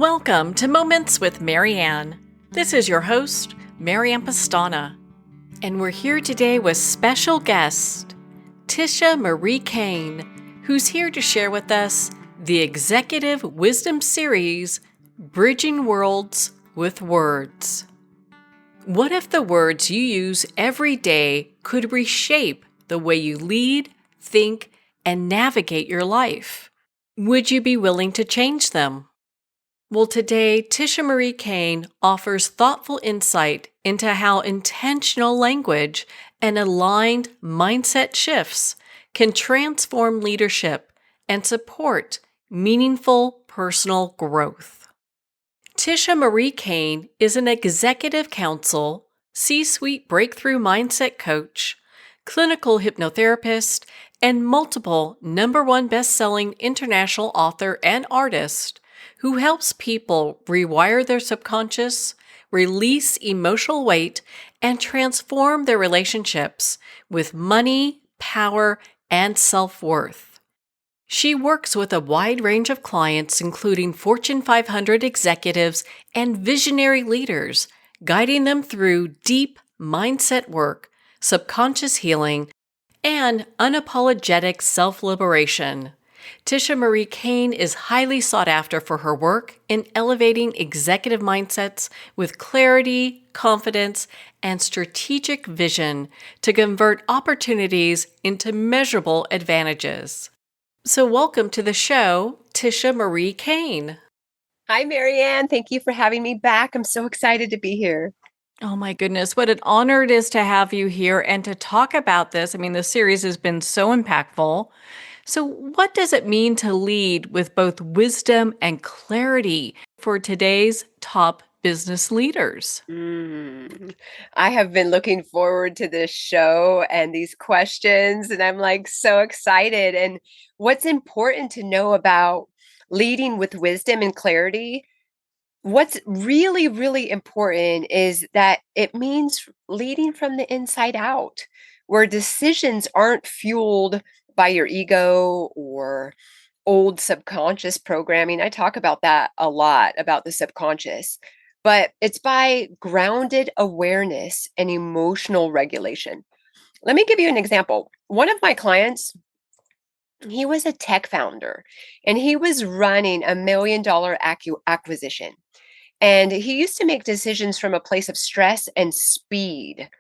Welcome to Moments with Marianne. This is your host, Marianne Pastana, and we're here today with special guest, Tisha Marie Cain, who's here to share with us the Executive Wisdom Series, Bridging Worlds with Words. What if the words you use every day could reshape the way you lead, think, and navigate your life? Would you be willing to change them? Well, today, Tisha Marie Cain offers thoughtful insight into how intentional language and aligned mindset shifts can transform leadership and support meaningful personal growth. Tisha Marie Cain is an executive counsel, C-suite breakthrough mindset coach, clinical hypnotherapist, and multiple #1 best-selling international author and artist who helps people rewire their subconscious, release emotional weight, and transform their relationships with money, power, and self-worth. She works with a wide range of clients, including Fortune 500 executives and visionary leaders, guiding them through deep mindset work, subconscious healing, and unapologetic self-liberation. Tisha Marie Cain is highly sought after for her work in elevating executive mindsets with clarity, confidence, and strategic vision to convert opportunities into measurable advantages. So welcome to the show, Tisha Marie Cain. Hi, Marianne. Thank you for having me back. I'm so excited to be here. Oh my goodness, what an honor it is to have you here and to talk about this. I mean, the series has been so impactful. So, what does it mean to lead with both wisdom and clarity for today's top business leaders? I have been looking forward to this show and these questions, and I'm like so excited. And what's important to know about leading with wisdom and clarity? What's really, really important is that it means leading from the inside out, where decisions aren't fueled by your ego or old subconscious programming. I talk about that a lot, about the subconscious, but it's by grounded awareness and emotional regulation. Let me give you an example. One of my clients, he was a tech founder and he was running $1 million acquisition. And he used to make decisions from a place of stress and speed.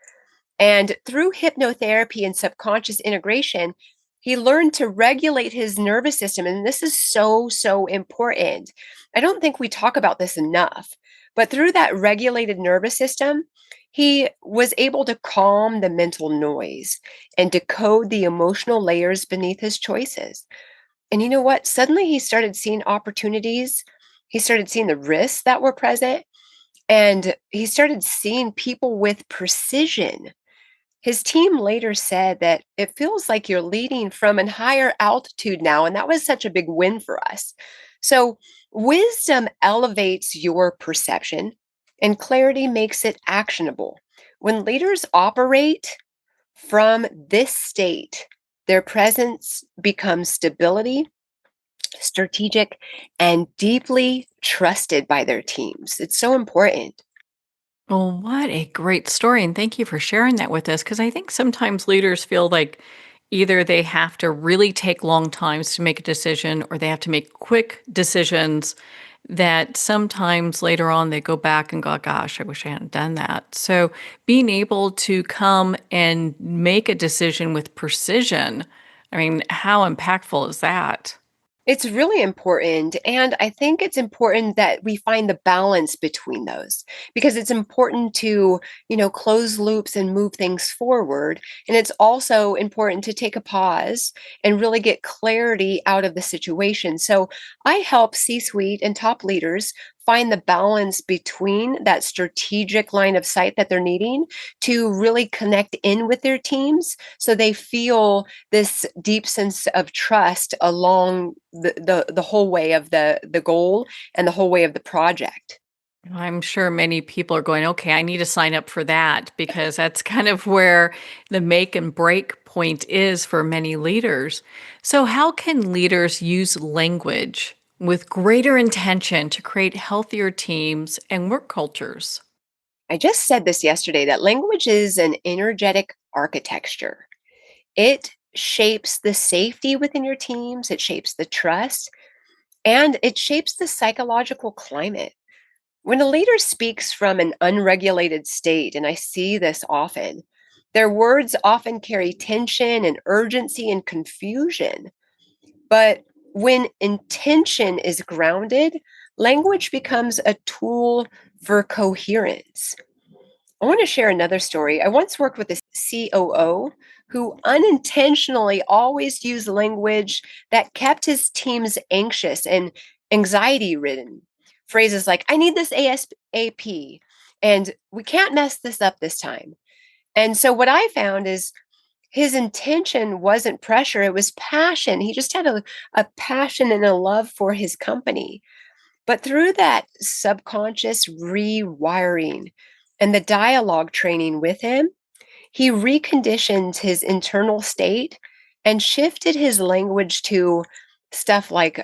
And through hypnotherapy and subconscious integration, he learned to regulate his nervous system. And this is so, so important. I don't think we talk about this enough. But through that regulated nervous system, he was able to calm the mental noise and decode the emotional layers beneath his choices. And you know what? Suddenly he started seeing opportunities. He started seeing the risks that were present. And he started seeing people with precision. His team later said that it feels like you're leading from a higher altitude now. And that was such a big win for us. So, wisdom elevates your perception, and clarity makes it actionable. When leaders operate from this state, their presence becomes stability, strategic, and deeply trusted by their teams. It's so important. Well, what a great story. And thank you for sharing that with us. Because I think sometimes leaders feel like either they have to really take long times to make a decision or they have to make quick decisions that sometimes later on they go back and go, gosh, I wish I hadn't done that. So being able to come and make a decision with precision, I mean, how impactful is that? It's really important. And I think it's important that we find the balance between those because it's important to, close loops and move things forward. And it's also important to take a pause and really get clarity out of the situation. So I help C suite and top leaders find the balance between that strategic line of sight that they're needing to really connect in with their teams so they feel this deep sense of trust along the whole way of the goal and the whole way of the project. I'm sure many people are going, okay, I need to sign up for that because that's kind of where the make and break point is for many leaders. So, how can leaders use language with greater intention to create healthier teams and work cultures. I just said this yesterday that language is an energetic architecture. It shapes the safety within your teams, it shapes the trust, and it shapes the psychological climate. When a leader speaks from an unregulated state, and I see this often, their words often carry tension and urgency and confusion. But when intention is grounded, language becomes a tool for coherence. I want to share another story. I once worked with a COO who unintentionally always used language that kept his teams anxious and anxiety ridden. Phrases like, I need this ASAP, and we can't mess this up this time. And so, what I found is his intention wasn't pressure, it was passion. He just had a passion and a love for his company. But through that subconscious rewiring and the dialogue training with him, he reconditioned his internal state and shifted his language to stuff like,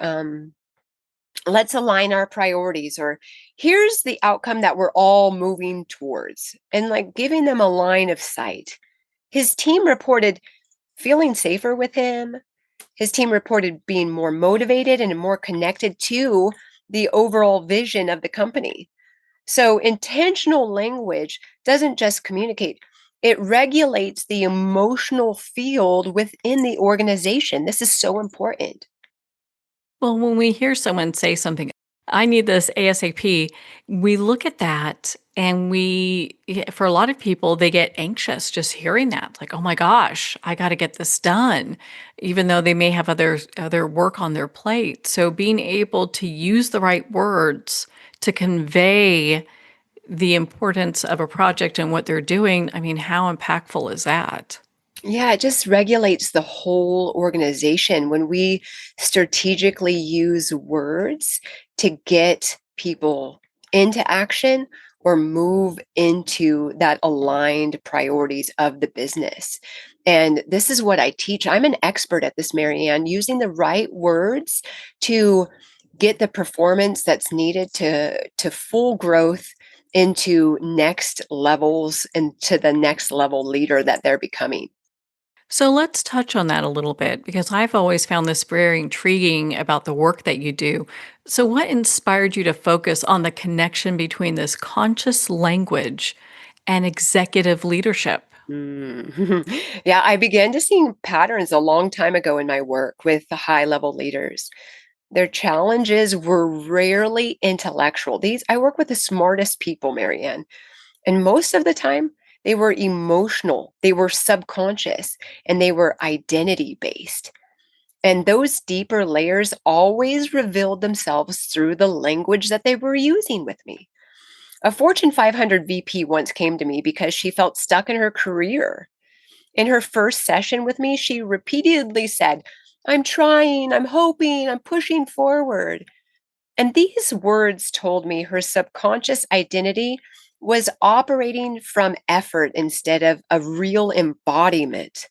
let's align our priorities, or here's the outcome that we're all moving towards, and like giving them a line of sight. His team reported feeling safer with him. His team reported being more motivated and more connected to the overall vision of the company. So, intentional language doesn't just communicate, it regulates the emotional field within the organization. This is so important. Well, when we hear someone say something, I need this ASAP, we look at that and for a lot of people, they get anxious just hearing that. Like, oh my gosh, I got to get this done, even though they may have other work on their plate. So being able to use the right words to convey the importance of a project and what they're doing, I mean, how impactful is that? Yeah, it just regulates the whole organization when we strategically use words to get people into action or move into that aligned priorities of the business. And this is what I teach. I'm an expert at this, Marianne, using the right words to get the performance that's needed to full growth into next levels and to the next level leader that they're becoming. So let's touch on that a little bit because I've always found this very intriguing about the work that you do. So, what inspired you to focus on the connection between this conscious language and executive leadership? Mm. Yeah, I began to see patterns a long time ago in my work with the high level leaders. Their challenges were rarely intellectual. These I work with the smartest people, Marianne, and most of the time they were emotional, they were subconscious, and they were identity based. And those deeper layers always revealed themselves through the language that they were using with me. A Fortune 500 VP once came to me because she felt stuck in her career. In her first session with me, she repeatedly said, I'm trying, I'm hoping, I'm pushing forward. And these words told me her subconscious identity was operating from effort instead of a real embodiment.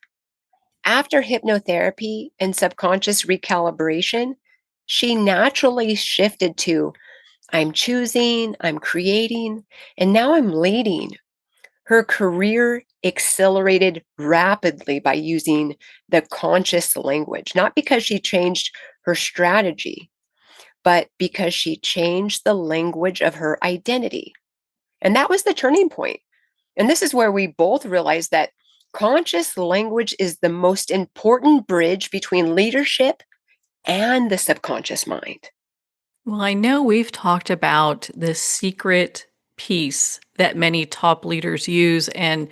After hypnotherapy and subconscious recalibration, she naturally shifted to I'm choosing, I'm creating, and now I'm leading. Her career accelerated rapidly by using the conscious language, not because she changed her strategy, but because she changed the language of her identity. And that was the turning point. And this is where we both realized that conscious language is the most important bridge between leadership and the subconscious mind. Well, I know we've talked about this secret piece that many top leaders use, and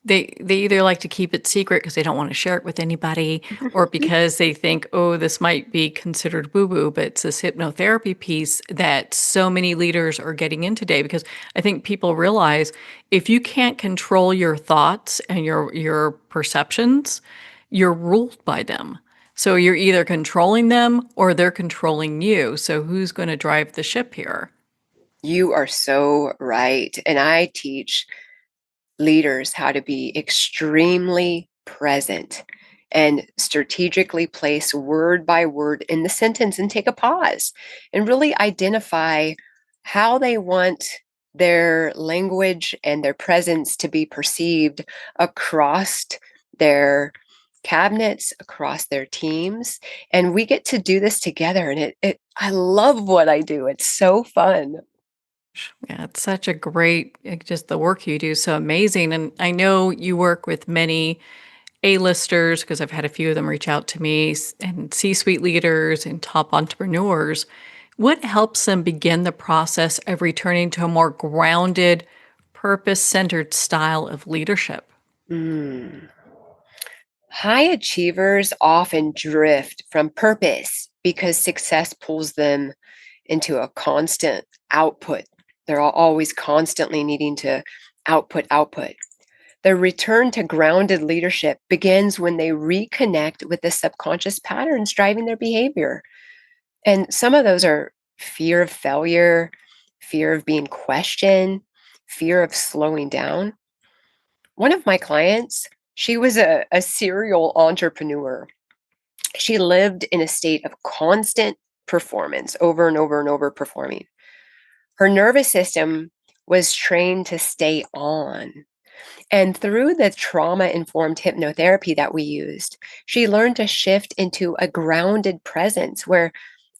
they either like to keep it secret because they don't want to share it with anybody, or because they think, oh, this might be considered woo-woo. But it's this hypnotherapy piece that so many leaders are getting in today because I think people realize if you can't control your thoughts and your perceptions, you're ruled by them. So you're either controlling them or they're controlling you. So who's going to drive the ship here? You are so right. And I teach leaders how to be extremely present and strategically place word by word in the sentence and take a pause and really identify how they want their language and their presence to be perceived across their cabinets, across their teams. And we get to do this together. And I love what I do. It's so fun. Yeah, it's such a great, just the work you do is so amazing. And I know you work with many A-listers because I've had a few of them reach out to me and C-suite leaders and top entrepreneurs. What helps them begin the process of returning to a more grounded, purpose-centered style of leadership? Mm. High achievers often drift from purpose because success pulls them into a constant output. They're always constantly needing to output. The return to grounded leadership begins when they reconnect with the subconscious patterns driving their behavior. And some of those are fear of failure, fear of being questioned, fear of slowing down. One of my clients, she was a serial entrepreneur. She lived in a state of constant performance, over and over and over performing. Her nervous system was trained to stay on. And through the trauma informed hypnotherapy that we used, she learned to shift into a grounded presence where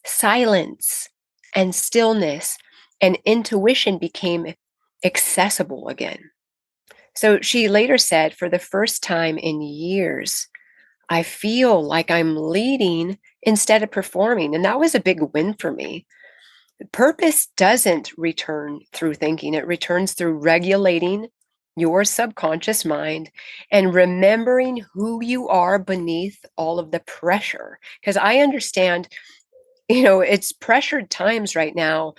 silence and stillness and intuition became accessible again. So she later said, for the first time in years, I feel like I'm leading instead of performing. And that was a big win for me. Purpose doesn't return through thinking, it returns through regulating your subconscious mind and remembering who you are beneath all of the pressure. Because I understand, it's pressured times right now,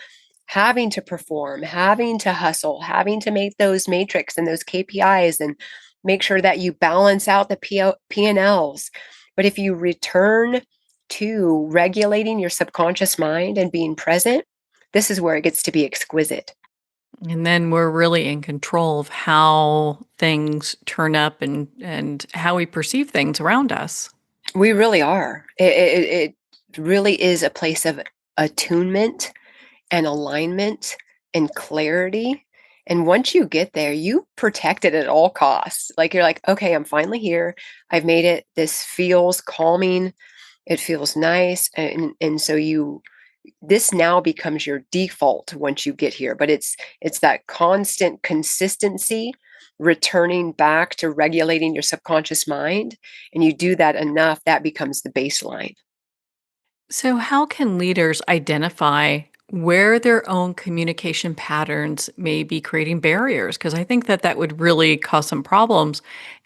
having to perform, having to hustle, having to make those matrix and those KPIs and make sure that you balance out the P&Ls. But if you return to regulating your subconscious mind and being present, this is where it gets to be exquisite. And then we're really in control of how things turn up and how we perceive things around us. We really are. It really is a place of attunement and alignment and clarity. And once you get there, you protect it at all costs. Like you're like, okay, I'm finally here. I've made it. This feels calming. It feels nice. And so this now becomes your default once you get here. But it's that constant consistency, returning back to regulating your subconscious mind. And you do that enough, that becomes the baseline. So, how can leaders identify where their own communication patterns may be creating barriers? Because I think that would really cause some problems.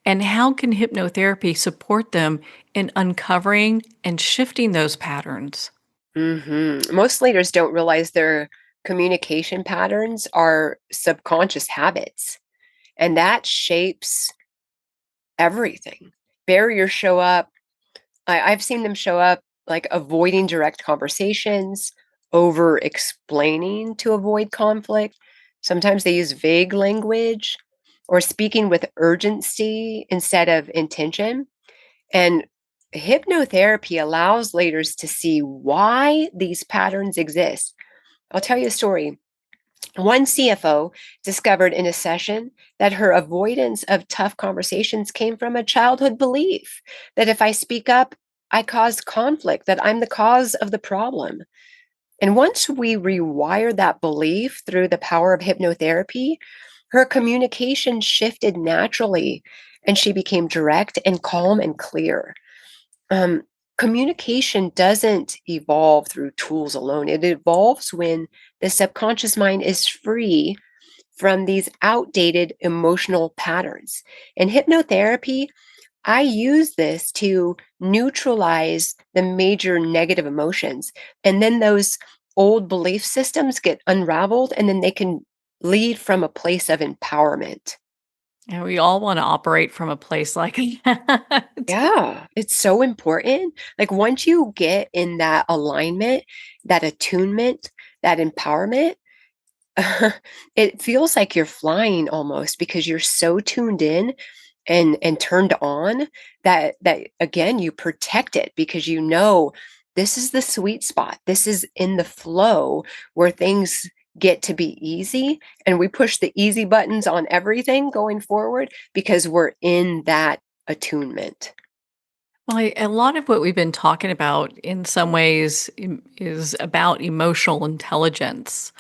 And how can hypnotherapy support them in uncovering and shifting those patterns? Most leaders don't realize their communication patterns are subconscious habits, and that shapes everything. Barriers show up. I've seen them show up like avoiding direct conversations, over explaining to avoid conflict. Sometimes they use vague language or speaking with urgency instead of intention. And hypnotherapy allows leaders to see why these patterns exist. I'll tell you a story. One CFO discovered in a session that her avoidance of tough conversations came from a childhood belief that if I speak up, I cause conflict, that I'm the cause of the problem. And once we rewire that belief through the power of hypnotherapy, her communication shifted naturally and she became direct and calm and clear. Um, Communication doesn't evolve through tools alone. It evolves when the subconscious mind is free from these outdated emotional patterns. In hypnotherapy, I use this to neutralize the major negative emotions. And then those old belief systems get unraveled, and then they can lead from a place of empowerment. And we all want to operate from a place like that. Yeah, it's so important. Like once you get in that alignment, that attunement, that empowerment, it feels like you're flying almost because you're so tuned in and turned on, that again, you protect it because you know this is the sweet spot. This is in the flow where things get to be easy, and we push the easy buttons on everything going forward because we're in that attunement. Well, a lot of what we've been talking about in some ways is about emotional intelligence.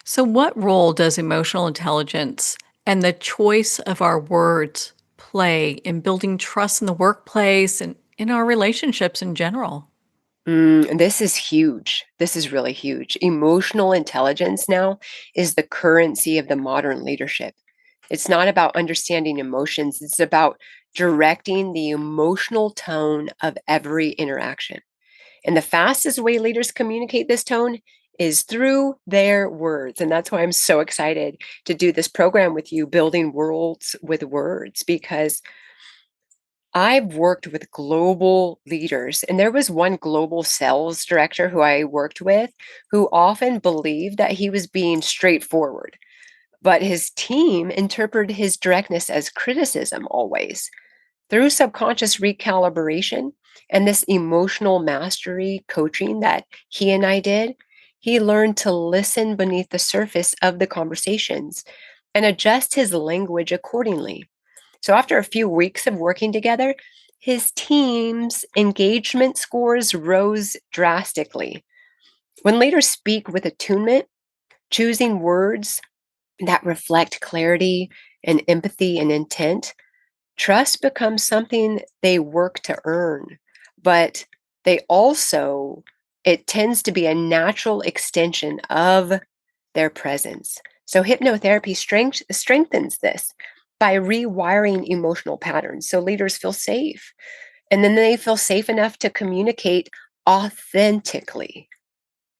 So, what role does emotional intelligence and the choice of our words play in building trust in the workplace and in our relationships in general? And this is huge. This is really huge. Emotional intelligence now is the currency of the modern leadership. It's not about understanding emotions, it's about directing the emotional tone of every interaction. And the fastest way leaders communicate this tone is through their words. And that's why I'm so excited to do this program with you, Building Worlds with Words, because I've worked with global leaders, and there was one global sales director who I worked with who often believed that he was being straightforward, but his team interpreted his directness as criticism always. Through subconscious recalibration and this emotional mastery coaching that he and I did, he learned to listen beneath the surface of the conversations and adjust his language accordingly. So after a few weeks of working together, his team's engagement scores rose drastically. When leaders speak with attunement, choosing words that reflect clarity and empathy and intent, trust becomes something they work to earn, but they also, it tends to be a natural extension of their presence. So hypnotherapy strengthens this by rewiring emotional patterns so leaders feel safe. And then they feel safe enough to communicate authentically.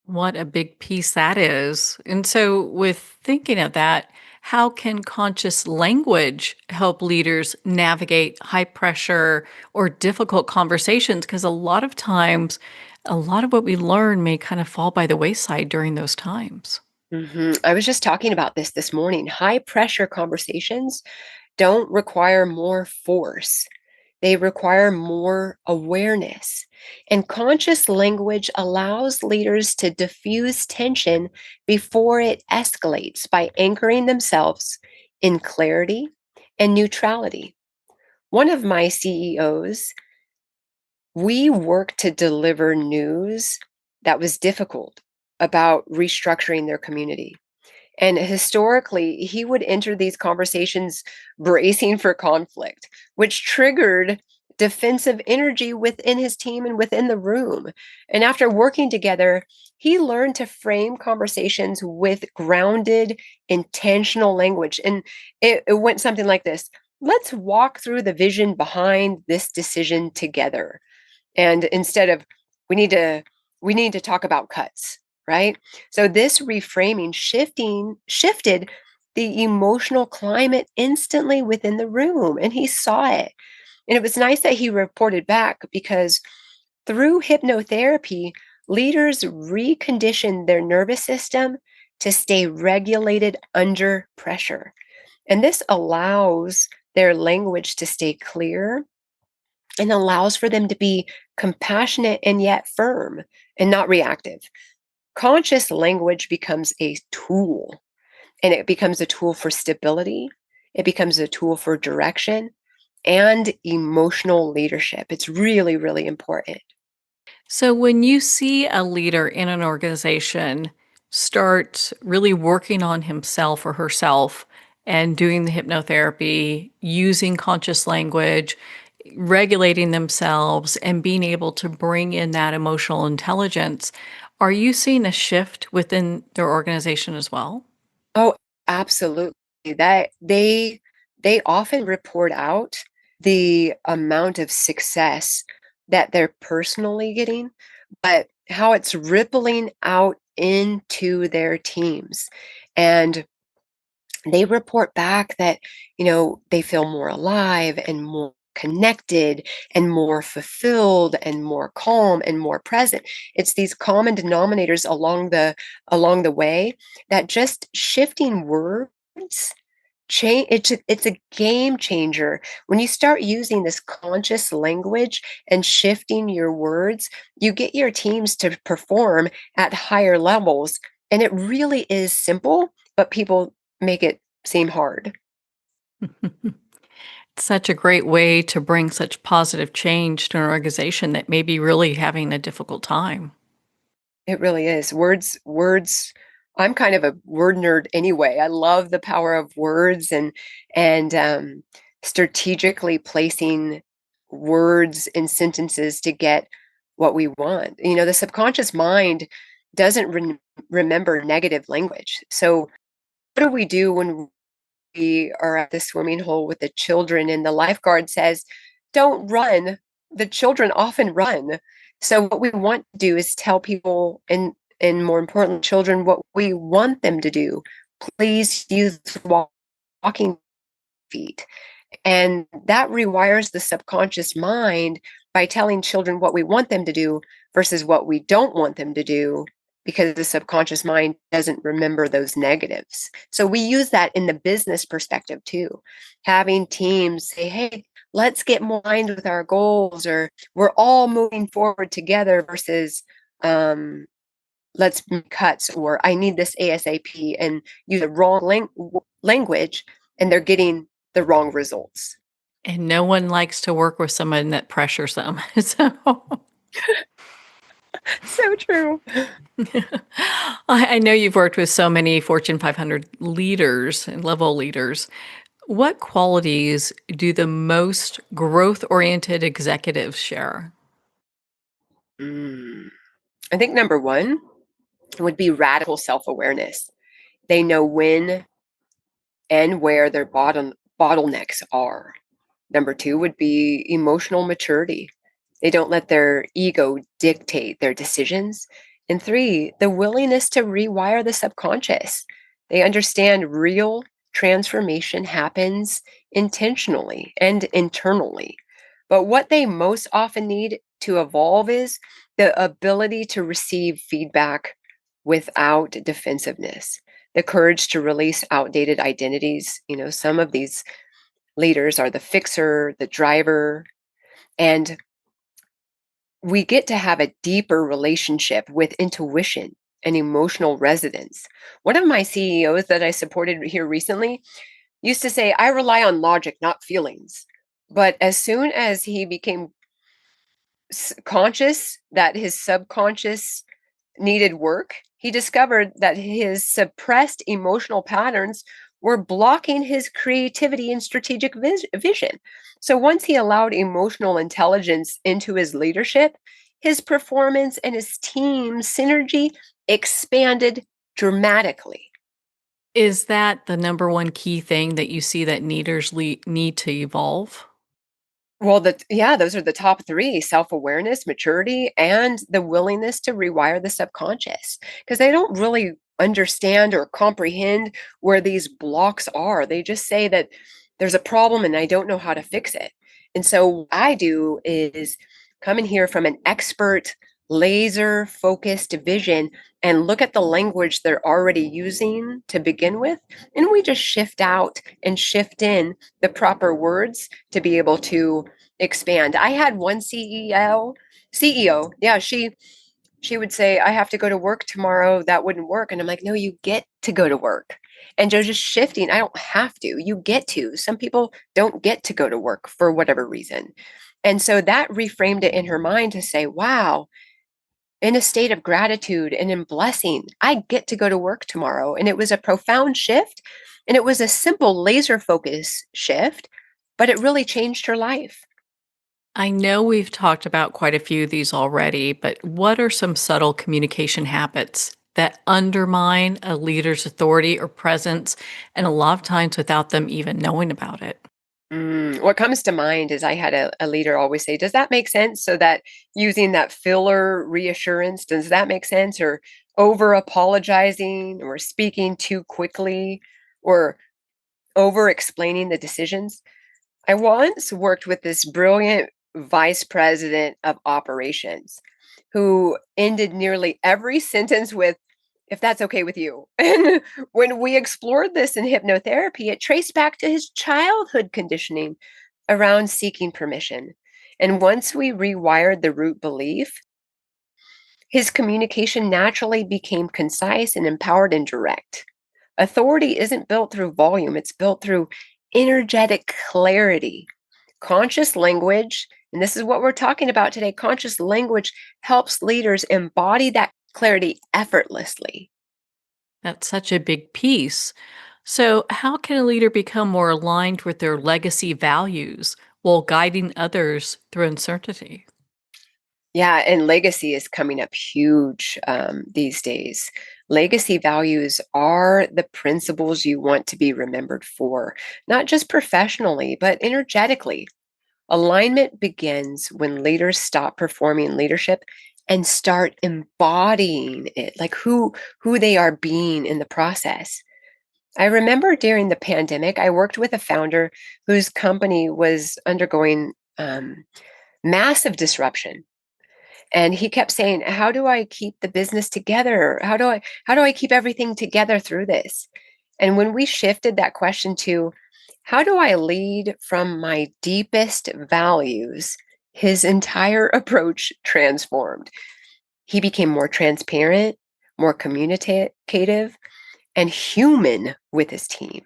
What a big piece that is. And so, with thinking of that, how can conscious language help leaders navigate high pressure or difficult conversations? Because a lot of times, a lot of what we learn may kind of fall by the wayside during those times. I was just talking about this morning. High pressure conversations don't require more force, they require more awareness. And conscious language allows leaders to diffuse tension before it escalates by anchoring themselves in clarity and neutrality. One of my CEOs, we worked to deliver news that was difficult about restructuring their community. And historically, he would enter these conversations bracing for conflict, which triggered defensive energy within his team and within the room. And after working together, he learned to frame conversations with grounded, intentional language. And it went something like this: let's walk through the vision behind this decision together. And instead of we need to we need to talk about cuts, right? So this reframing shifted the emotional climate instantly within the room, and he saw it. And it was nice that he reported back because through hypnotherapy, leaders reconditioned their nervous system to stay regulated under pressure. And this allows their language to stay clear and allows for them to be compassionate and yet firm and not reactive. Conscious language becomes a tool, and it becomes a tool for stability. It becomes a tool for direction and emotional leadership. It's really, really important. So, when you see a leader in an organization start really working on himself or herself and doing the hypnotherapy, using conscious language, regulating themselves, and being able to bring in that emotional intelligence, are you seeing a shift within their organization as well? Oh, absolutely. That they often report out the amount of success that they're personally getting, but how it's rippling out into their teams. And they report back that, they feel more alive and more connected and more fulfilled and more calm and more present. It's these common denominators along the way that just shifting words It's a game changer when you start using this conscious language and shifting your words. You get your teams to perform at higher levels, and it really is simple, but people make it seem hard. Such a great way to bring such positive change to an organization that may be really having a difficult time. It really is. Words I'm kind of a word nerd anyway. I love the power of words and strategically placing words in sentences to get what we want. The subconscious mind doesn't remember negative language. So what do we do when we are at the swimming hole with the children and the lifeguard says, "Don't run." The children often run. So what we want to do is tell people and more importantly, children what we want them to do. Please use walking feet. And that rewires the subconscious mind by telling children what we want them to do versus what we don't want them to do, because the subconscious mind doesn't remember those negatives. So we use that in the business perspective too. Having teams say, hey, let's get more aligned with our goals, or we're all moving forward together versus let's make cuts, or I need this ASAP, and use the wrong language, and they're getting the wrong results. And no one likes to work with someone that pressures them. So So true. I know you've worked with so many Fortune 500 leaders and level leaders. What qualities do the most growth oriented executives share? Mm. I think number one would be radical self awareness. They know when and where their bottlenecks are. Number two would be emotional maturity. They don't let their ego dictate their decisions. And three, the willingness to rewire the subconscious. They understand real transformation happens intentionally and internally. But what they most often need to evolve is the ability to receive feedback without defensiveness, the courage to release outdated identities. Some of these leaders are the fixer, the driver, and we get to have a deeper relationship with intuition and emotional resonance. One of my CEOs that I supported here recently used to say, I rely on logic, not feelings. But as soon as he became conscious that his subconscious needed work, he discovered that his suppressed emotional patterns were blocking his creativity and strategic vision. So once he allowed emotional intelligence into his leadership, his performance and his team synergy expanded dramatically. Is that the number one key thing that you see that leaders need to evolve? Well, those are the top three: self-awareness, maturity, and the willingness to rewire the subconscious. Because they don't really understand or comprehend where these blocks are. They just say that there's a problem and I don't know how to fix it. And so what I do is come in here from an expert, laser focused vision and look at the language they're already using to begin with. And we just shift out and shift in the proper words to be able to expand. I had one CEO, yeah, she would say, I have to go to work tomorrow. That wouldn't work. And I'm like, no, you get to go to work. And just shifting, I don't have to. You get to. Some people don't get to go to work for whatever reason. And so that reframed it in her mind to say, wow, in a state of gratitude and in blessing, I get to go to work tomorrow. And it was a profound shift. And it was a simple laser focus shift, but it really changed her life. I know we've talked about quite a few of these already, but what are some subtle communication habits that undermine a leader's authority or presence, and a lot of times without them even knowing about it? What comes to mind is I had a leader always say, does that make sense? So that using that filler reassurance, does that make sense? Or over apologizing, or speaking too quickly, or over explaining the decisions. I once worked with this brilliant vice president of operations who ended nearly every sentence with, if that's okay with you. And when we explored this in hypnotherapy, it traced back to his childhood conditioning around seeking permission. And once we rewired the root belief, his communication naturally became concise and empowered and direct. Authority isn't built through volume, it's built through energetic clarity. Conscious language, and this is what we're talking about today, conscious language helps leaders embody that clarity effortlessly. That's such a big piece. So, how can a leader become more aligned with their legacy values while guiding others through uncertainty? Yeah, and legacy is coming up huge these days. Legacy values are the principles you want to be remembered for, not just professionally, but energetically. Alignment begins when leaders stop performing leadership and start embodying it, like who they are being in the process. I remember during the pandemic, I worked with a founder whose company was undergoing massive disruption, and he kept saying, how do I keep the business together? How do I keep everything together through this? And when we shifted that question to how do I lead from my deepest values, his entire approach transformed. He became more transparent, more communicative, and human with his team.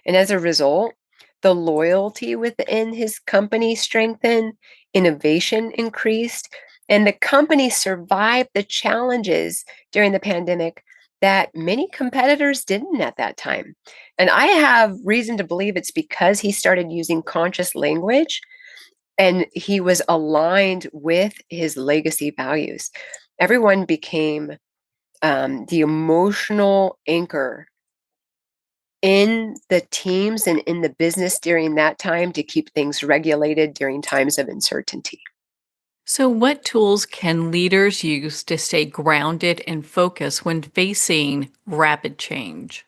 And as a result, the loyalty within his company strengthened, innovation increased, and the company survived the challenges during the pandemic that many competitors didn't at that time. And I have reason to believe it's because he started using conscious language and he was aligned with his legacy values. Everyone became the emotional anchor in the teams and in the business during that time to keep things regulated during times of uncertainty. So, what tools can leaders use to stay grounded and focused when facing rapid change?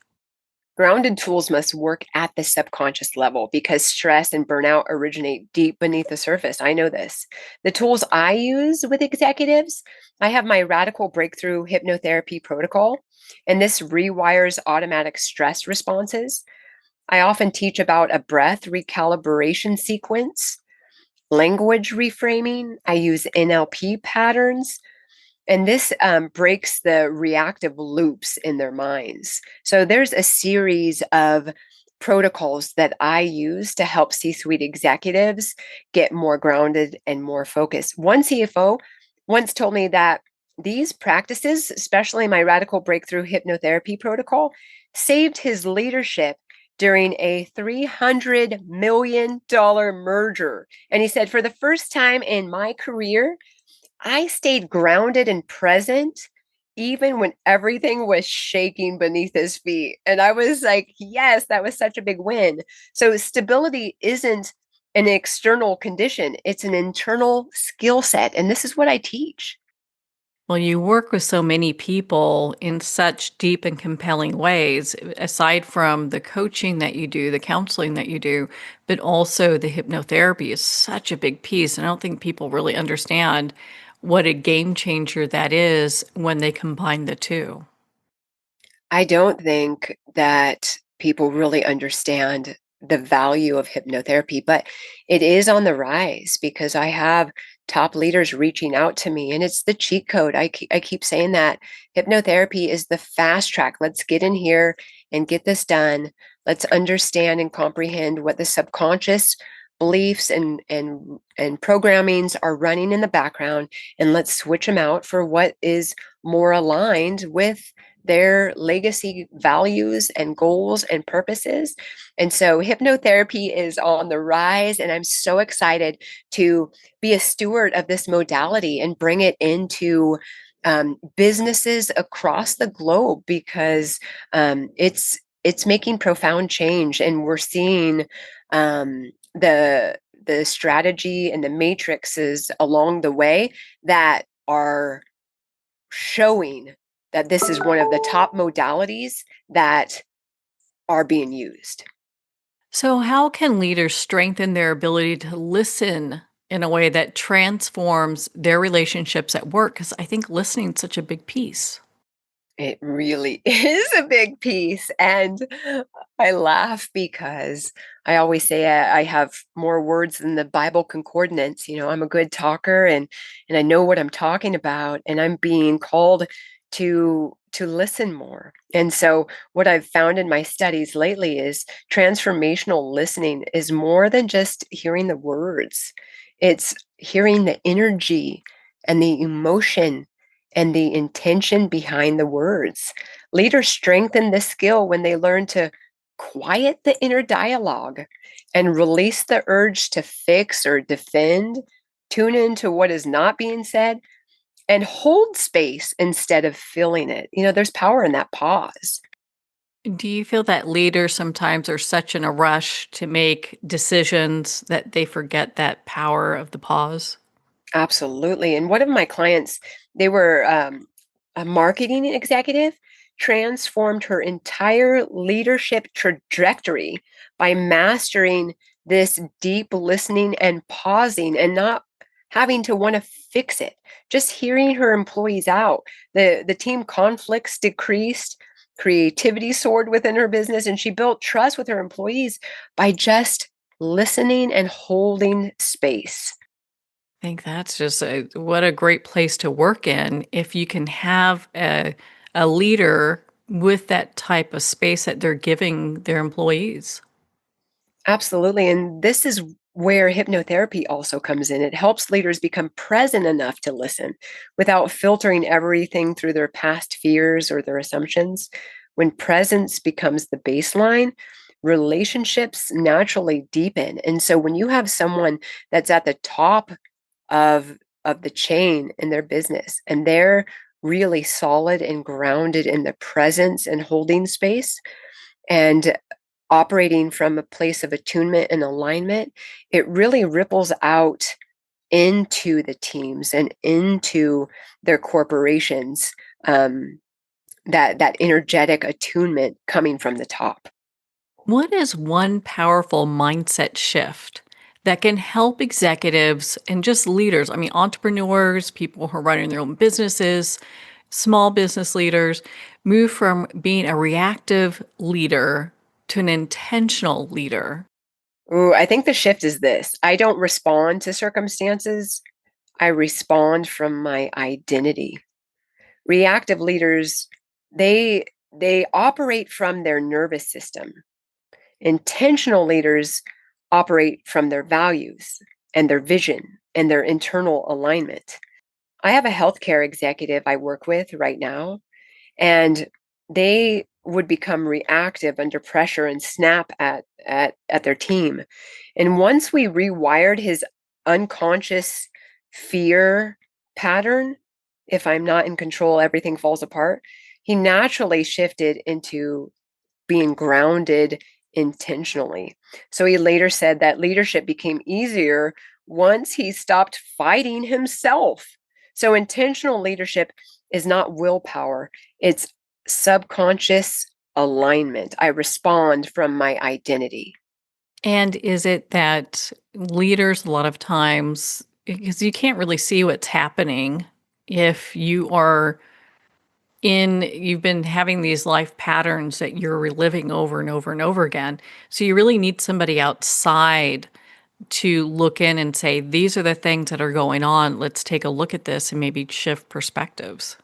Grounded tools must work at the subconscious level because stress and burnout originate deep beneath the surface. I know this. The tools I use with executives, I have my radical breakthrough hypnotherapy protocol, and this rewires automatic stress responses. I often teach about a breath recalibration sequence, language reframing. I use NLP patterns, and this breaks the reactive loops in their minds. So there's a series of protocols that I use to help C suite executives get more grounded and more focused. One CFO once told me that these practices, especially my radical breakthrough hypnotherapy protocol, saved his leadership during a $300 million merger. And he said, for the first time in my career, I stayed grounded and present even when everything was shaking beneath his feet. And I was like, yes, that was such a big win. So stability isn't an external condition, it's an internal skill set. And this is what I teach. Well, you work with so many people in such deep and compelling ways, aside from the coaching that you do, the counseling that you do, but also the hypnotherapy is such a big piece. And I don't think people really understand what a game changer that is when they combine the two. I don't think that people really understand the value of hypnotherapy, but it is on the rise because I have top leaders reaching out to me, and it's the cheat code. I keep saying that hypnotherapy is the fast track. Let's get in here and get this done. Let's understand and comprehend what the subconscious beliefs and programmings are running in the background, and let's switch them out for what is more aligned with their legacy values and goals and purposes. And so hypnotherapy is on the rise, and I'm so excited to be a steward of this modality and bring it into businesses across the globe because it's making profound change, and we're seeing the strategy and the matrices along the way that are showing that this is one of the top modalities that are being used. So, how can leaders strengthen their ability to listen in a way that transforms their relationships at work? Because I think listening is such a big piece. It really is a big piece, and I laugh because I always say I have more words than the Bible concordance. I'm a good talker, and I know what I'm talking about, and I'm being called to listen more. And so what I've found in my studies lately is transformational listening is more than just hearing the words. It's hearing the energy and the emotion and the intention behind the words. Leaders strengthen this skill when they learn to quiet the inner dialogue and release the urge to fix or defend, tune into what is not being said, and hold space instead of filling it. There's power in that pause. Do you feel that leaders sometimes are such in a rush to make decisions that they forget that power of the pause? Absolutely. And one of my clients, they were a marketing executive, transformed her entire leadership trajectory by mastering this deep listening and pausing and not having to want to fix it. Just hearing her employees out. The team conflicts decreased, creativity soared within her business, and she built trust with her employees by just listening and holding space. I think that's just what a great place to work in if you can have a leader with that type of space that they're giving their employees. Absolutely. And this is where hypnotherapy also comes in. It helps leaders become present enough to listen without filtering everything through their past fears or their assumptions. When presence becomes the baseline, relationships naturally deepen. And so when you have someone that's at the top of the chain in their business and they're really solid and grounded in the presence and holding space, and operating from a place of attunement and alignment, it really ripples out into the teams and into their corporations. That energetic attunement coming from the top. What is one powerful mindset shift that can help executives and just leaders? I mean, entrepreneurs, people who are running their own businesses, small business leaders, move from being a reactive leader to an intentional leader. Ooh, I think the shift is this: I don't respond to circumstances, I respond from my identity. Reactive leaders, they operate from their nervous system. Intentional leaders operate from their values and their vision and their internal alignment. I have a healthcare executive I work with right now, and they would become reactive under pressure and snap at their team. And once we rewired his unconscious fear pattern, if I'm not in control, everything falls apart. He naturally shifted into being grounded intentionally. So he later said that leadership became easier once he stopped fighting himself. So intentional leadership is not willpower, it's subconscious alignment. I respond from my identity. And is it that leaders, a lot of times, because you can't really see what's happening if you've been having these life patterns that you're reliving over and over and over again. So you really need somebody outside to look in and say, these are the things that are going on. Let's take a look at this and maybe shift perspectives.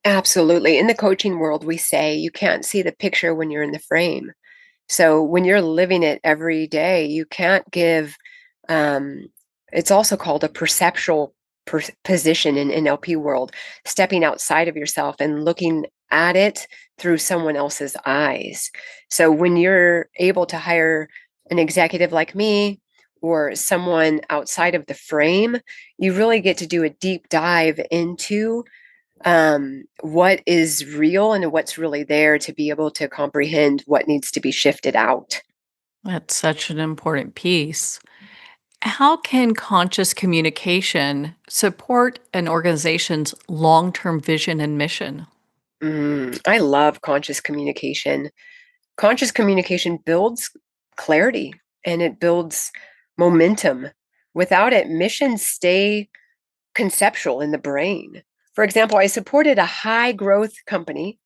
Absolutely. In the coaching world, we say you can't see the picture when you're in the frame. So when you're living it every day, you can't give, um, it's also called a perceptual position in NLP world, stepping outside of yourself and looking at it through someone else's eyes. So when you're able to hire an executive like me or someone outside of the frame, you really get to do a deep dive into what is real and what's really there to be able to comprehend what needs to be shifted out. That's such an important piece. How can conscious communication support an organization's long term vision and mission? I love conscious communication. Conscious communication builds clarity and it builds momentum. Without it, missions stay conceptual in the brain. For example, I supported a high growth company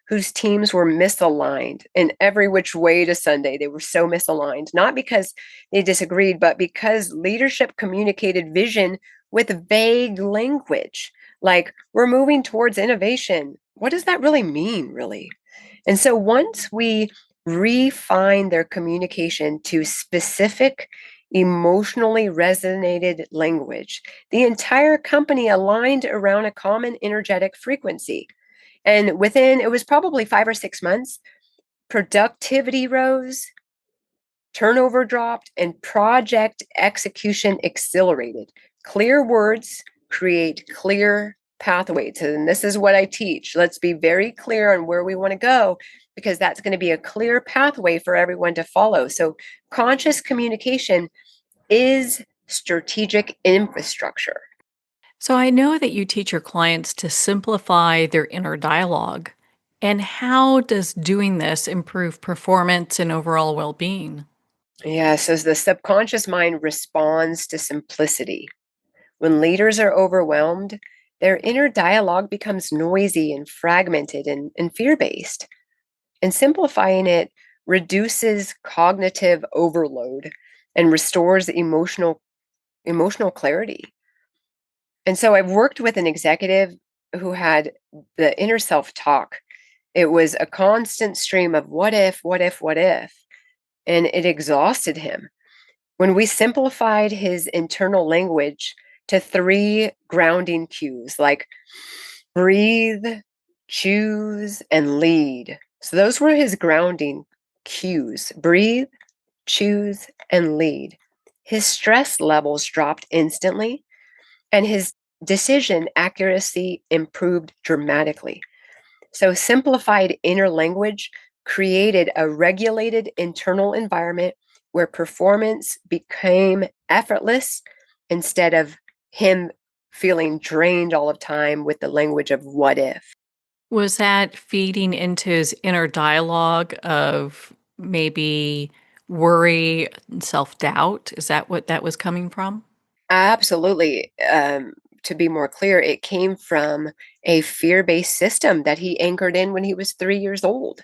whose teams were misaligned in every which way to Sunday. They were so misaligned, not because they disagreed, but because leadership communicated vision with vague language. Like, we're moving towards innovation. What does that really mean, really? And so once we refine their communication to specific, emotionally resonated language, the entire company aligned around a common energetic frequency. And within, it was probably 5 or 6 months, productivity rose, turnover dropped, and project execution accelerated. Clear words create clear pathways. And this is what I teach. Let's be very clear on where we want to go, because that's going to be a clear pathway for everyone to follow. So, conscious communication is strategic infrastructure. So I know that you teach your clients to simplify their inner dialogue. And how does doing this improve performance and overall well being? Yes, as the subconscious mind responds to simplicity. When leaders are overwhelmed, their inner dialogue becomes noisy and fragmented and fear based. And simplifying it reduces cognitive overload and restores emotional clarity. And so I've worked with an executive who had the inner self talk. It was a constant stream of what if, what if, what if, and it exhausted him. When we simplified his internal language to three grounding cues like breathe, choose, and lead. So those were his grounding cues: breathe, choose, and lead. His stress levels dropped instantly, and his decision accuracy improved dramatically. So, simplified inner language created a regulated internal environment where performance became effortless instead of him feeling drained all of time with the language of what if. Was that feeding into his inner dialogue of maybe worry and self doubt? Is that what that was coming from? Absolutely. To be more clear, it came from a fear based system that he anchored in when he was 3 years old.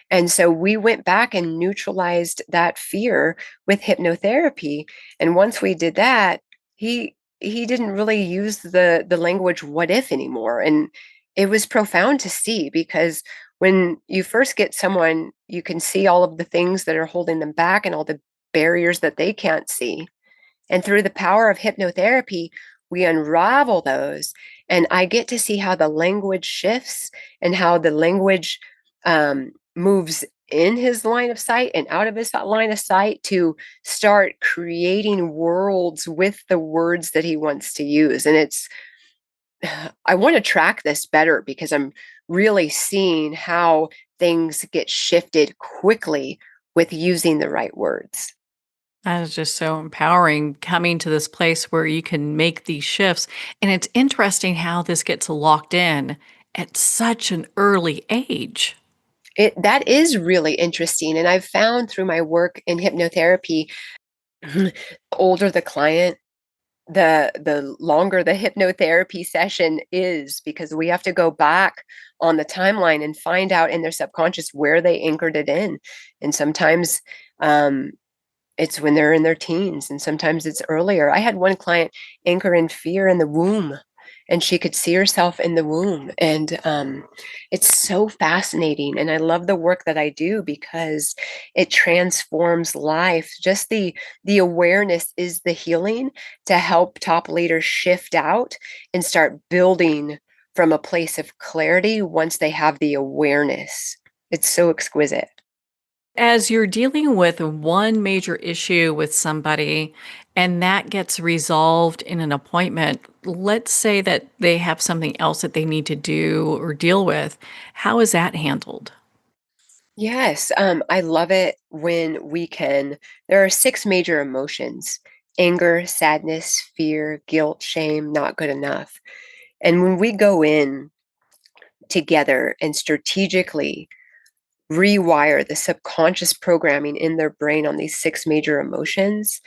And so we went back and neutralized that fear with hypnotherapy. And once we did that, he didn't really use the language what if anymore. And it was profound to see, because when you first get someone, you can see all of the things that are holding them back and all the barriers that they can't see. And through the power of hypnotherapy, we unravel those. And I get to see how the language shifts and how the language moves in his line of sight and out of his line of sight to start creating worlds with the words that he wants to use. And I want to track this better, because I'm really seeing how things get shifted quickly with using the right words. That is just so empowering, coming to this place where you can make these shifts. And it's interesting how this gets locked in at such an early age. That is really interesting. And I've found through my work in hypnotherapy, the older the client, the longer the hypnotherapy session is, because we have to go back on the timeline and find out in their subconscious where they anchored it in. And sometimes um, it's when they're in their teens, and sometimes it's earlier. I had one client anchor in fear in the womb, and she could see herself in the womb. And it's so fascinating. And I love the work that I do because it transforms life. Just the awareness is the healing to help top leaders shift out and start building from a place of clarity once they have the awareness. It's so exquisite. As you're dealing with one major issue with somebody and that gets resolved in an appointment, let's say that they have something else that they need to do or deal with. How is that handled? Yes, I love it when we can. There are six major emotions: anger, sadness, fear, guilt, shame, not good enough. And when we go in together and strategically rewire the subconscious programming in their brain on these six major emotions,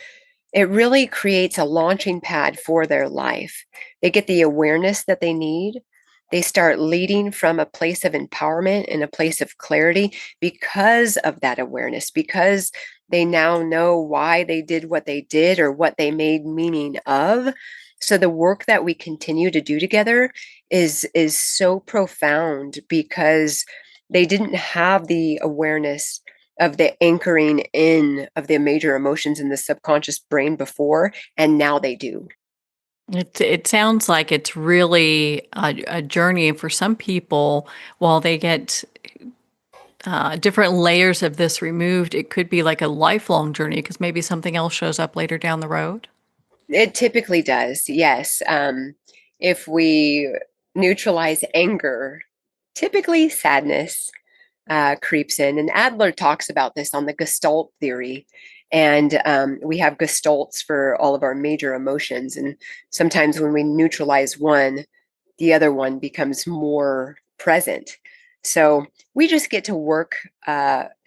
it really creates a launching pad for their life. They get the awareness that they need, They start leading from a place of empowerment and a place of clarity because of that awareness, because they now know why they did what they did or what they made meaning of. So the work that we continue to do together is so profound because they didn't have the awareness of the anchoring in of the major emotions in the subconscious brain before, and now they do. It sounds like it's really a journey. And for some people, while they get different layers of this removed, it could be like a lifelong journey because maybe something else shows up later down the road. It typically does, yes. If we neutralize anger, typically sadness creeps in. And Adler talks about this on the Gestalt theory. And we have Gestalts for all of our major emotions. And sometimes when we neutralize one, the other one becomes more present. So we just get to work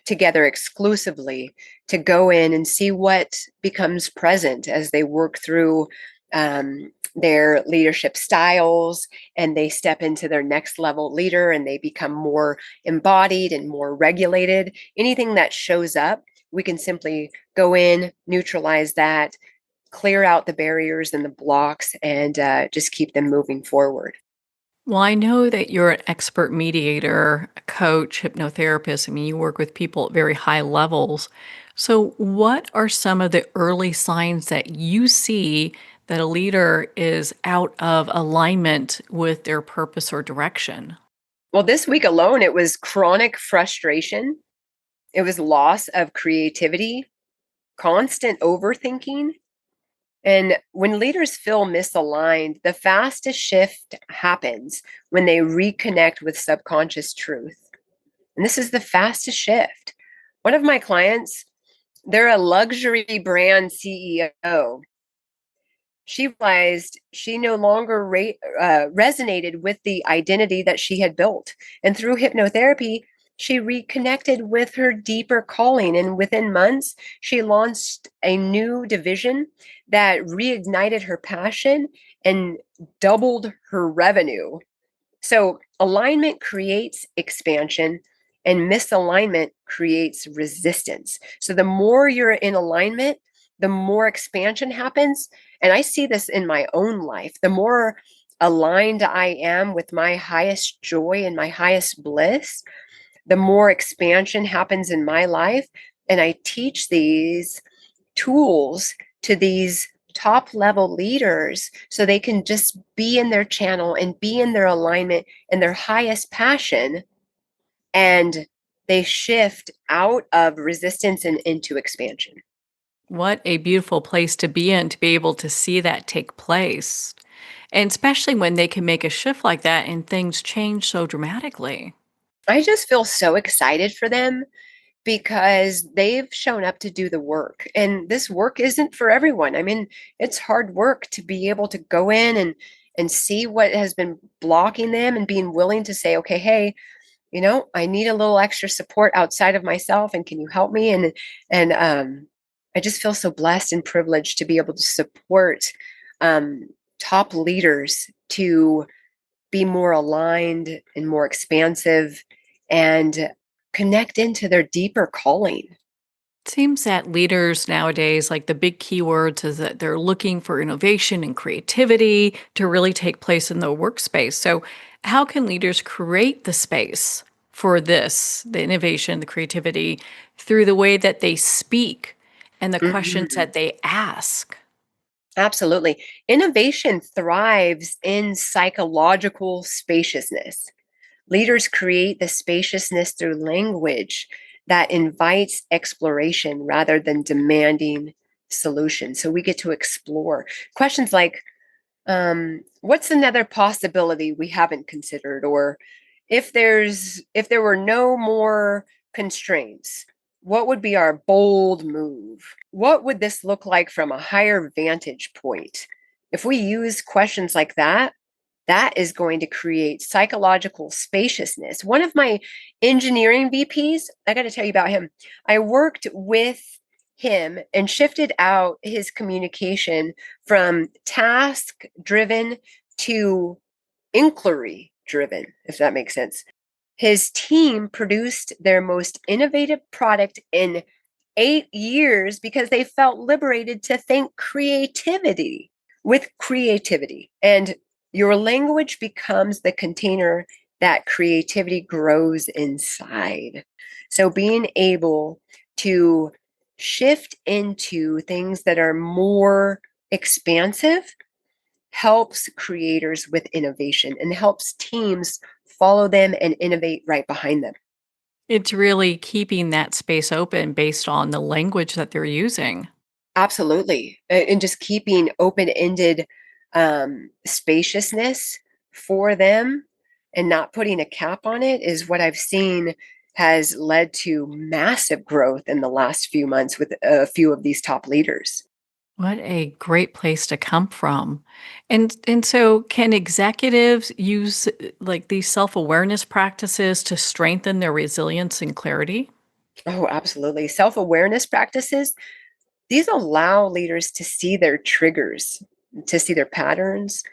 together exclusively to go in and see what becomes present as they work through their leadership styles and they step into their next level leader and they become more embodied and more regulated. Anything that shows up, we can simply go in, neutralize that, clear out the barriers and the blocks, and just keep them moving forward. Well, I know that you're an expert mediator, a coach, hypnotherapist. I mean, you work with people at very high levels. So, what are some of the early signs that you see that a leader is out of alignment with their purpose or direction? Well, this week alone, it was chronic frustration. It was loss of creativity, constant overthinking. And when leaders feel misaligned, the fastest shift happens when they reconnect with subconscious truth. And this is the fastest shift. One of my clients, they're a luxury brand CEO. She realized she no longer resonated with the identity that she had built. And through hypnotherapy, she reconnected with her deeper calling. And within months, she launched a new division that reignited her passion and doubled her revenue. So alignment creates expansion and misalignment creates resistance. So the more you're in alignment, the more expansion happens. And I see this in my own life. The more aligned I am with my highest joy and my highest bliss, the more expansion happens in my life. And I teach these tools to these top level leaders so they can just be in their channel and be in their alignment and their highest passion, and they shift out of resistance and into expansion. What a beautiful place to be in to be able to see that take place. And especially when they can make a shift like that and things change so dramatically. I just feel so excited for them because they've shown up to do the work. And this work isn't for everyone. I mean, it's hard work to be able to go in and see what has been blocking them and being willing to say, okay, hey, I need a little extra support outside of myself, and can you help me? And I just feel so blessed and privileged to be able to support um, top leaders to be more aligned and more expansive and connect into their deeper calling. Seems that leaders nowadays, like the big keywords, is that they're looking for innovation and creativity to really take place in the workspace. So, how can leaders create the space for this, the innovation, the creativity, through the way that they speak and the questions Mhm. that they ask? Absolutely. Innovation thrives in psychological spaciousness. Leaders create the spaciousness through language that invites exploration rather than demanding solutions. So we get to explore questions like, what's another possibility we haven't considered? Or if there were no more constraints, what would be our bold move? What would this look like from a higher vantage point? If we use questions like that, that is going to create psychological spaciousness. One of my engineering VPs, I got to tell you about him. I worked with him and shifted out his communication from task driven to inquiry driven, if that makes sense. His team produced their most innovative product in 8 years because they felt liberated to think creativity with creativity. And your language becomes the container that creativity grows inside. So being able to shift into things that are more expansive helps creators with innovation and helps teams follow them and innovate right behind them. It's really keeping that space open based on the language that they're using. Absolutely. And just keeping open-ended spaciousness for them and not putting a cap on it is what I've seen has led to massive growth in the last few months with a few of these top leaders. What a great place to come from. And so can executives use like these self-awareness practices to strengthen their resilience and clarity? Oh, absolutely. Self-awareness practices, these allow leaders to see their triggers, to see their patterns,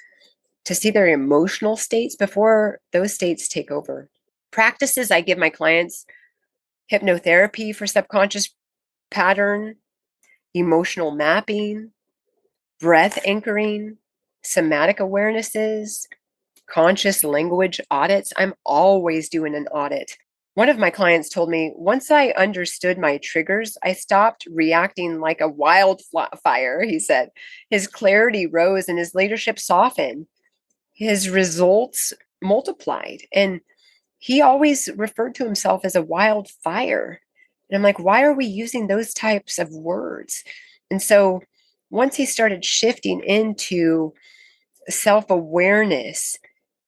to see their emotional states before those states take over. Practices I give my clients: hypnotherapy for subconscious pattern, emotional mapping, breath anchoring, somatic awarenesses, conscious language audits. I'm always doing an audit. One of my clients told me, once I understood my triggers, I stopped reacting like a wildfire, he said. His clarity rose and his leadership softened. His results multiplied. And he always referred to himself as a wildfire. And I'm like, why are we using those types of words? And so once he started shifting into self awareness,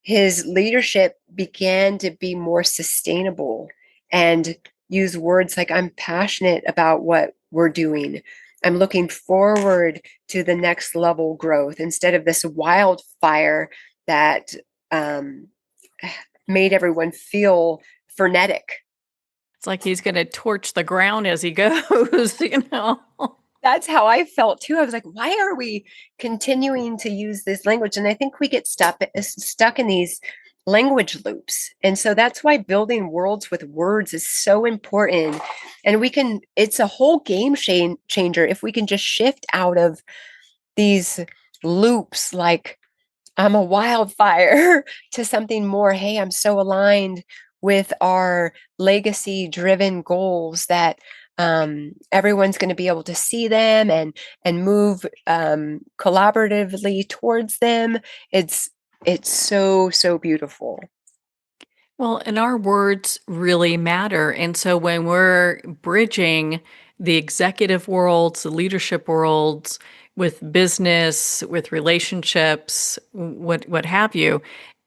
his leadership began to be more sustainable and use words like, I'm passionate about what we're doing. I'm looking forward to the next level growth instead of this wildfire that um, made everyone feel frenetic. It's like he's going to torch the ground as he goes, you know. That's how I felt too. I was like, why are we continuing to use this language? And I think we get stuck in these language loops. And so that's why building worlds with words is so important. And it's a whole changer if we can just shift out of these loops like, I'm a wildfire to something more. Hey, I'm so aligned with our legacy driven goals that everyone's going to be able to see them and move collaboratively towards them. It's so beautiful. Well, and our words really matter. And so when we're bridging the executive worlds, the leadership worlds with business, with relationships, what have you,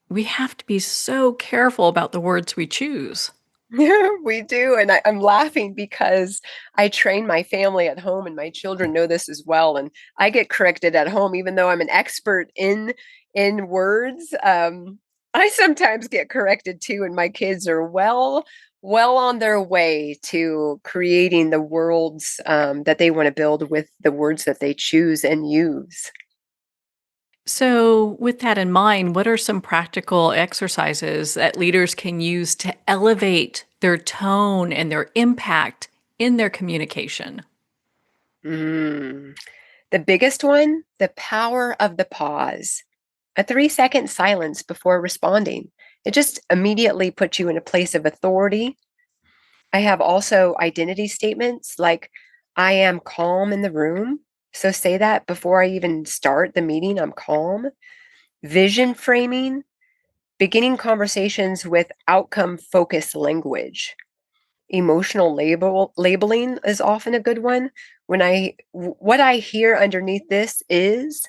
we have to be so careful about the words we choose. Yeah, we do. And I'm laughing because I train my family at home and my children know this as well. And I get corrected at home, even though I'm an expert in words. I sometimes get corrected too, and my kids are well on their way to creating the worlds that they want to build with the words that they choose and use. So, with that in mind, what are some practical exercises that leaders can use to elevate their tone and their impact in their communication? Mm. The biggest one, the power of the pause. A 3-second silence before responding. It just immediately puts you in a place of authority. I have also identity statements like, I am calm in the room. So say that before I even start the meeting, I'm calm. Vision framing, beginning conversations with outcome focused language. Emotional labeling is often a good one. What I hear underneath this is,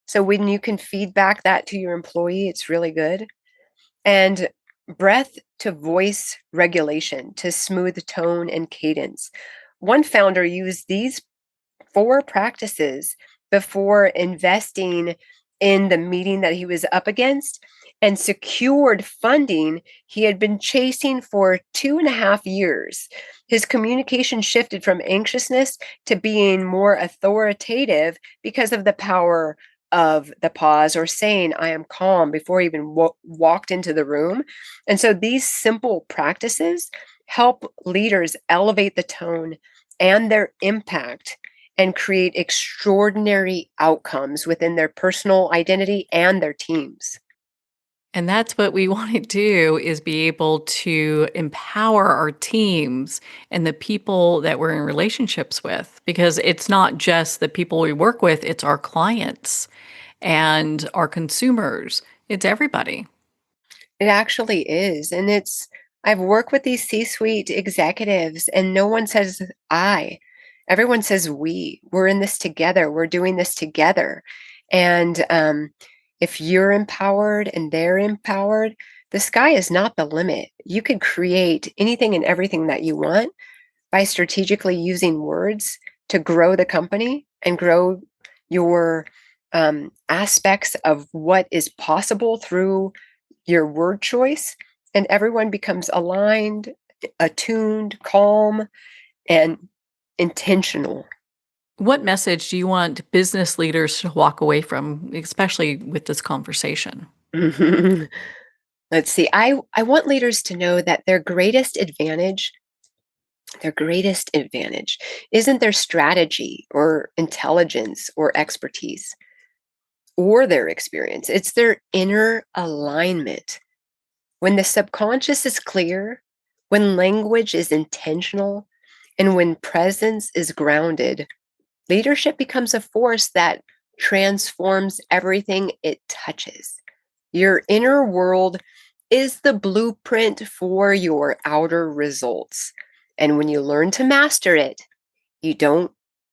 so when you can feedback that to your employee, it's really good. And breath to voice regulation to smooth tone and cadence. One founder used these 4 practices before investing in the meeting that he was up against and secured funding he had been chasing for 2.5 years. His communication shifted from anxiousness to being more authoritative because of the power of the pause or saying, I am calm before I even walked into the room. And so these simple practices help leaders elevate the tone and their impact and create extraordinary outcomes within their personal identity and their teams. And that's what we want to do is be able to empower our teams and the people that we're in relationships with, because it's not just the people we work with, it's our clients and our consumers. It's everybody. It actually is. And I've worked with these C-suite executives, and no one says I. Everyone says we. We're in this together. We're doing this together. And if you're empowered and they're empowered, the sky is not the limit. You could create anything and everything that you want by strategically using words to grow the company and grow your aspects of what is possible through your word choice. And everyone becomes aligned, attuned, calm, and intentional. What message do you want business leaders to walk away from, especially with this conversation? Let's see. I want leaders to know that their greatest advantage isn't their strategy or intelligence or expertise or their experience. It's their inner alignment. When the subconscious is clear, when language is intentional, and when presence is grounded, leadership becomes a force that transforms everything it touches. Your inner world is the blueprint for your outer results. And when you learn to master it, you don't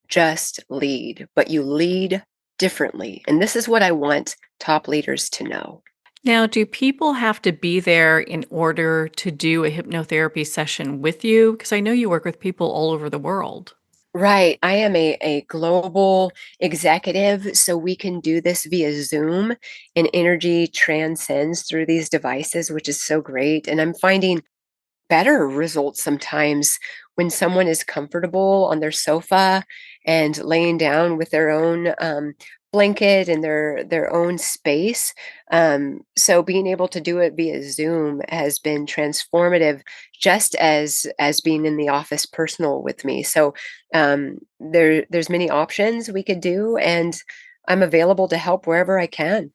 just lead, but you lead differently. And this is what I want top leaders to know. Now, do people have to be there in order to do a hypnotherapy session with you? Because I know you work with people all over the world. Right. I am a global executive, so we can do this via Zoom, and energy transcends through these devices, which is so great. And I'm finding better results sometimes when someone is comfortable on their sofa and laying down with their own blanket and their own space. So being able to do it via Zoom has been transformative, just as being in the office personal with me. So there's many options we could do, and I'm available to help wherever I can.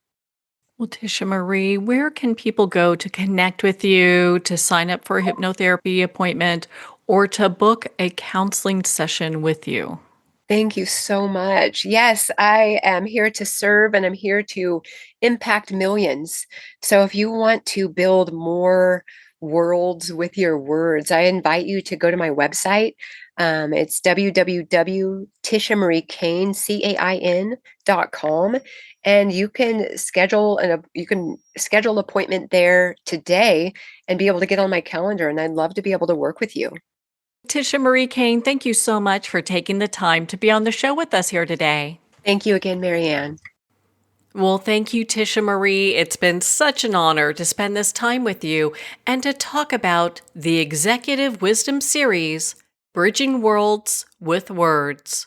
Well, Tisha Marie, where can people go to connect with you, to sign up for a hypnotherapy appointment, or to book a counseling session with you? Thank you so much. Yes, I am here to serve, and I'm here to impact millions. So if you want to build more worlds with your words, I invite you to go to my website. It's www.tishamariecain.com, and you can schedule an appointment there today and be able to get on my calendar. And I'd love to be able to work with you. Tisha Marie Cain, thank you so much for taking the time to be on the show with us here today. Thank you again, Marianne. Well, thank you, Tisha Marie. It's been such an honor to spend this time with you and to talk about the Executive Wisdom Series, Bridging Worlds with Words.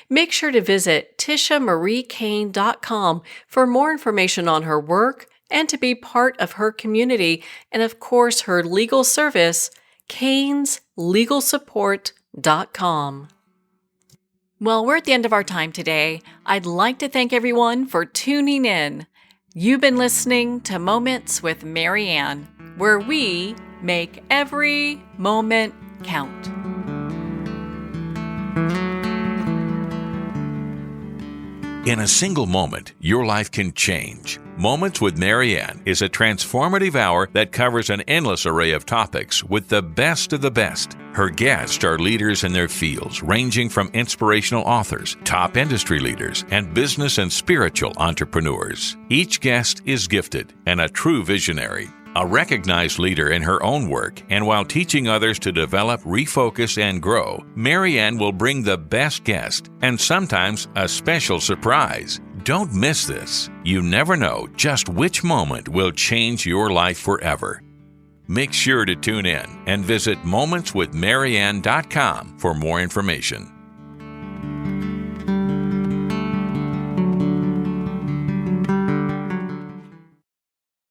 Make sure to visit tishamariecain.com for more information on her work and to be part of her community and, of course, her legal service, cainslegalsupport.com. Well, we're at the end of our time today. I'd like to thank everyone for tuning in. You've been listening to Moments with Marianne, where we make every moment count. In a single moment, your life can change. Moments with Marianne is a transformative hour that covers an endless array of topics with the best of the best. Her guests are leaders in their fields, ranging from inspirational authors, top industry leaders, and business and spiritual entrepreneurs. Each guest is gifted and a true visionary, a recognized leader in her own work, and while teaching others to develop, refocus, and grow, Marianne will bring the best guest and sometimes a special surprise. Don't miss this. You never know just which moment will change your life forever. Make sure to tune in and visit momentswithmarianne.com for more information.